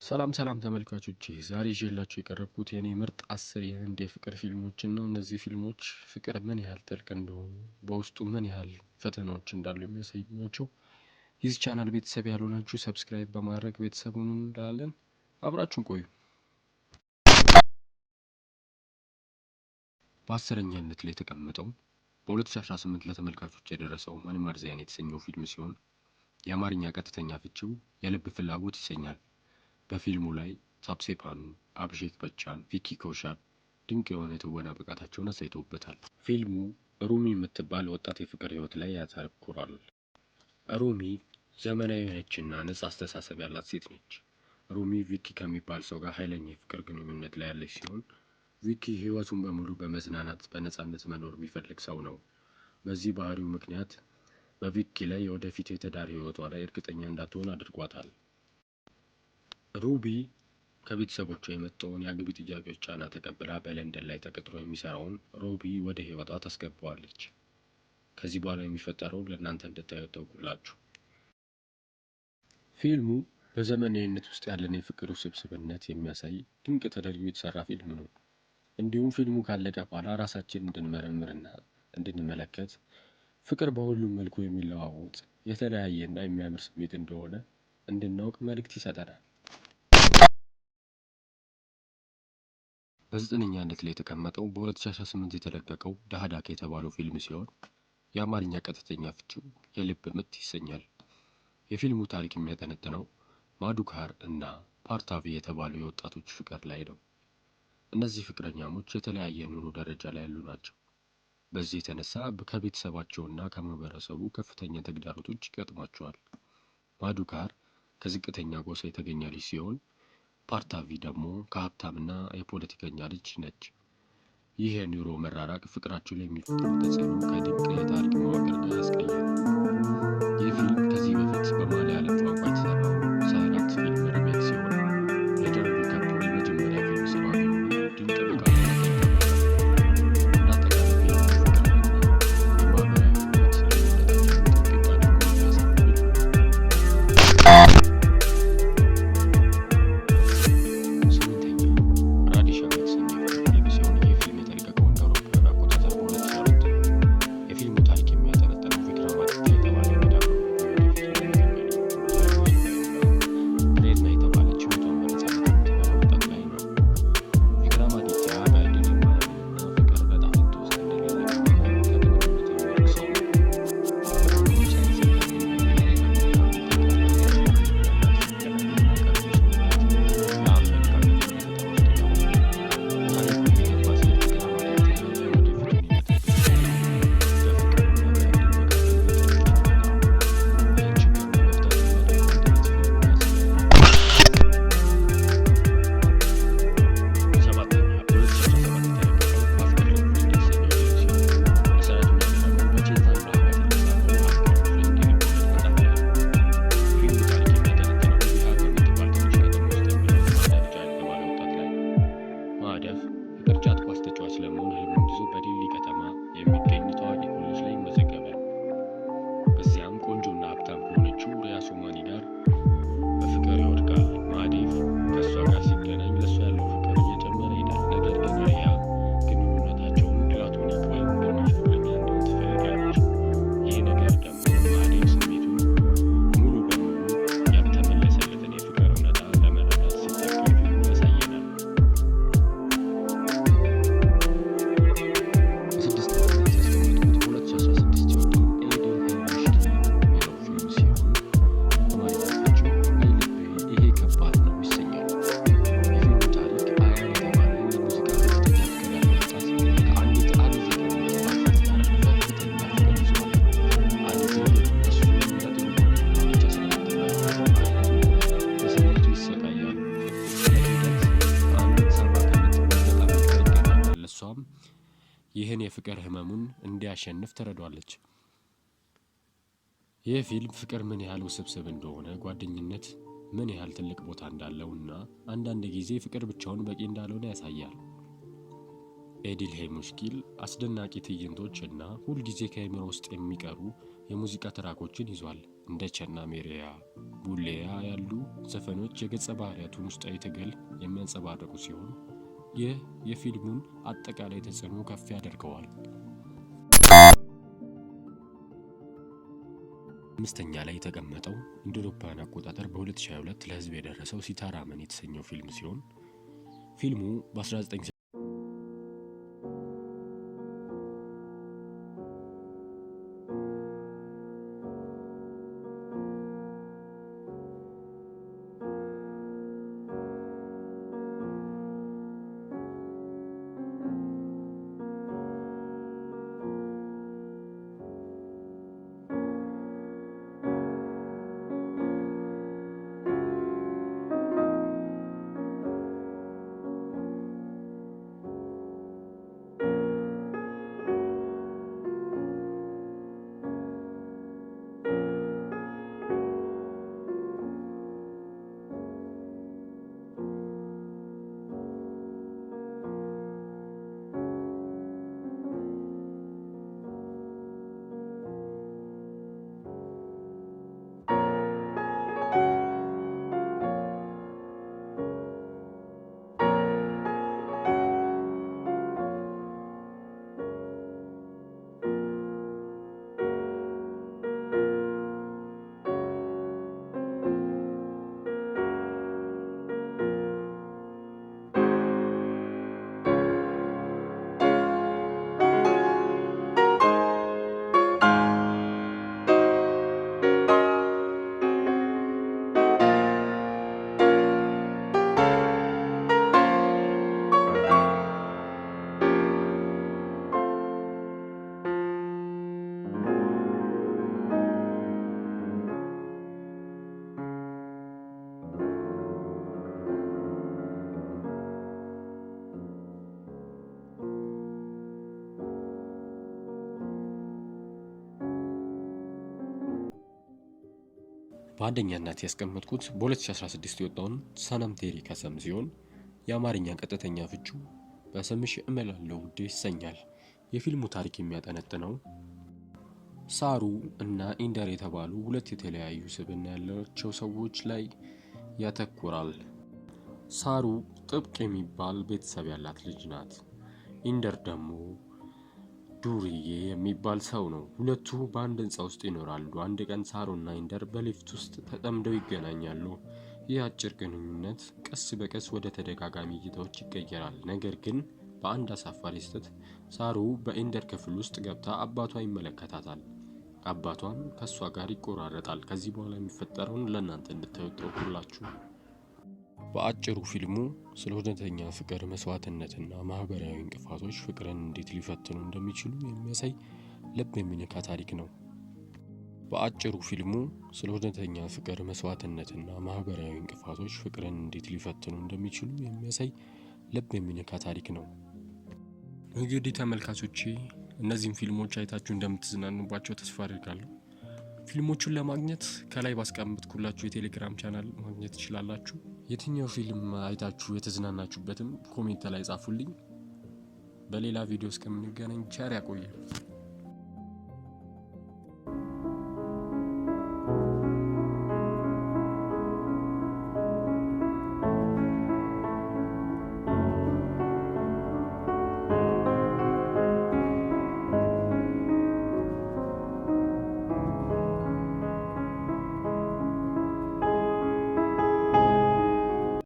ሰላም ተመልካቾቼ ዛሬ ይዤላችሁ የቀረብኩት የኔ ምርጥ 10 የህንድ የፍቅር ፊልሞችን ነው። እነዚህ ፊልሞች ፍቅር ምን ያህል ጥልቅ እንደሆነ በውስጡ ምን ያህል ፈተናዎች እንዳሉ የሚያሳዩ ናቸው። የዚህ ቻናል ቤተሰብ ያልሆናችሁ ሰብስክራይብ በማድረግ ቤተሰቡን እንላለን። አብራችሁን ቆዩ። በአስረኛነት ላይ የተቀመጠው በ2018 ለተመልካቾች የደረሰው ማንማርዛያን የተሰኘው ፊልም ሲሆን የአማርኛ ቀጥተኛ ፍቺው የልብ ፍላጎት ይሰኛል። በፊልሙ ላይ ታፕሴ ፓኑ፣ አብሼክ በቻን፣ ቪኪ ኮሻል ድንቅ የሆነ የትወና ብቃታቸውን አሳይተውበታል። ፊልሙ ሩሚ የምትባል ወጣት የፍቅር ህይወት ላይ ያተኩራል። ሩሚ ዘመናዊ ነችና ነጻ አስተሳሰብ ያላት ሴት ነች። ሩሚ ቪኪ ከሚባል ሰው ጋር ኃይለኛ የፍቅር ግንኙነት ላይ ያለች ሲሆን ቪኪ ህይወቱን በሙሉ በመዝናናት በነጻነት መኖር የሚፈልግ ሰው ነው። በዚህ ባህሪው ምክንያት በቪኪ ላይ የወደፊት የትዳር ህይወቷ ላይ እርግጠኛ እንዳትሆን አድርጓታል። ሩቢ ከቤተሰቦቿ የመጣውን የአግቢ ጥያቄዎች ጫና ተቀብላ በለንደን ላይ ተቀጥሮ የሚሰራውን ሮቢ ወደ ህይወቷ ታስገባዋለች። ከዚህ በኋላ የሚፈጠረው ለእናንተ እንድታዩት ተውኩላችሁ። ፊልሙ በዘመናዊነት ውስጥ ያለን የፍቅር ውስብስብነት የሚያሳይ ድንቅ ተደርጎ የተሰራ ፊልም ነው። እንዲሁም ፊልሙ ካለቀ በኋላ ራሳችንን እንድንመረምርና እንድንመለከት ፍቅር በሁሉም መልኩ የሚለዋወጥ የተለያየና የሚያምር ስሜት እንደሆነ እንድናውቅ መልእክት ይሰጠናል። በ9ኛነት ላይ የተቀመጠው በ2018 የተለቀቀው ዳህዳክ የተባለው ፊልም ሲሆን የአማርኛ ቀጥተኛ ፍቺው የልብ ምት ይሰኛል። የፊልሙ ታሪክ የሚያጠነጥነው ማዱካር እና ፓርታቪ የተባሉ የወጣቶች ፍቅር ላይ ነው። እነዚህ ፍቅረኛሞች የተለያየ ኑሮ ደረጃ ላይ ያሉ ናቸው። በዚህ የተነሳ ከቤተሰባቸውና ከማህበረሰቡ ከፍተኛ ተግዳሮቶች ይገጥሟቸዋል። ማዱካር ከዝቅተኛ ጎሳ የተገኘ ልጅ ሲሆን ፓርታቪ ደግሞ ከሀብታምና የፖለቲከኛ ልጅ ነች። ይህ የኑሮ መራራቅ ፍቅራቸው ላይ የሚፈጥረው ተጽዕኖ ከድንቅ የታሪክ መዋቅር ጋር ያስቀያል። ይህ ፊልም ከዚህ በፊት በማልያለም ቋንቋ የተሰራው ሳይራት ፊልም ሪሜክ ሲሆን የጃንቪ ካፖር የመጀመሪያ ፊልም ስራ ድንቅ ብቃት ይህን የፍቅር ህመሙን እንዲያሸንፍ ትረዳዋለች። ይህ ፊልም ፍቅር ምን ያህል ውስብስብ እንደሆነ፣ ጓደኝነት ምን ያህል ትልቅ ቦታ እንዳለውና አንዳንድ ጊዜ ፍቅር ብቻውን በቂ እንዳልሆነ ያሳያል። ኤዲል ሄሙሽኪል አስደናቂ ትዕይንቶች እና ሁልጊዜ ከአእምሮ ውስጥ የሚቀሩ የሙዚቃ ትራኮችን ይዟል። እንደ ቸና ሜሪያ፣ ቡሌያ ያሉ ዘፈኖች የገጸ ባህሪያቱን ውስጣዊ ትግል የሚያንጸባርቁ ሲሆን ይህ የፊልሙን አጠቃላይ ተጽዕኖ ከፍ ያደርገዋል። አምስተኛ ላይ የተቀመጠው እንደ አውሮፓውያን አቆጣጠር በ2022 ለህዝብ የደረሰው ሲታራ አመን የተሰኘው ፊልም ሲሆን ፊልሙ በ19 በአንደኛነት ያስቀመጥኩት በ2016 የወጣውን ሰላም ቴሪ ከሰም ሲሆን የአማርኛ ቀጥተኛ ፍቺው በስምሽ እምላለሁ ውዴ ይሰኛል። የፊልሙ ታሪክ የሚያጠነጥነው ሳሩ እና ኢንደር የተባሉ ሁለት የተለያዩ ስብዕና ያላቸው ሰዎች ላይ ያተኩራል። ሳሩ ጥብቅ የሚባል ቤተሰብ ያላት ልጅ ናት። ኢንደር ደግሞ ዱርዬ የሚባል ሰው ነው። ሁለቱ በአንድ ህንጻ ውስጥ ይኖራሉ። አንድ ቀን ሳሩና ኢንደር በሊፍት ውስጥ ተጠምደው ይገናኛሉ። ይህ አጭር ግንኙነት ቀስ በቀስ ወደ ተደጋጋሚ እይታዎች ይቀየራል። ነገር ግን በአንድ አሳፋሪ ስህተት ሳሩ በኢንደር ክፍል ውስጥ ገብታ አባቷ ይመለከታታል። አባቷም ከሷ ጋር ይቆራረጣል። ከዚህ በኋላ የሚፈጠረውን ለእናንተ እንድታዩት ተወኩላችሁ። በአጭሩ ፊልሙ ስለ እውነተኛ ፍቅር መስዋዕትነትና ማህበራዊ እንቅፋቶች ፍቅርን እንዴት ሊፈትኑ እንደሚችሉ የሚያሳይ ልብ የሚነካ ታሪክ ነው። በአጭሩ ፊልሙ ስለ እውነተኛ ፍቅር መስዋዕትነትና ማህበራዊ እንቅፋቶች ፍቅርን እንዴት ሊፈትኑ እንደሚችሉ የሚያሳይ ልብ የሚነካ ታሪክ ነው። እንግዲህ ተመልካቾቼ እነዚህን ፊልሞች አይታችሁ እንደምትዝናኑባቸው ተስፋ አድርጋለሁ። ፊልሞቹን ለማግኘት ከላይ ባስቀምጥኩላችሁ የቴሌግራም ቻናል ማግኘት ትችላላችሁ። የትኛው ፊልም አይታችሁ የተዝናናችሁበትም ኮሜንት ላይ ጻፉልኝ። በሌላ ቪዲዮ እስከምንገናኝ ቸር ያቆየን።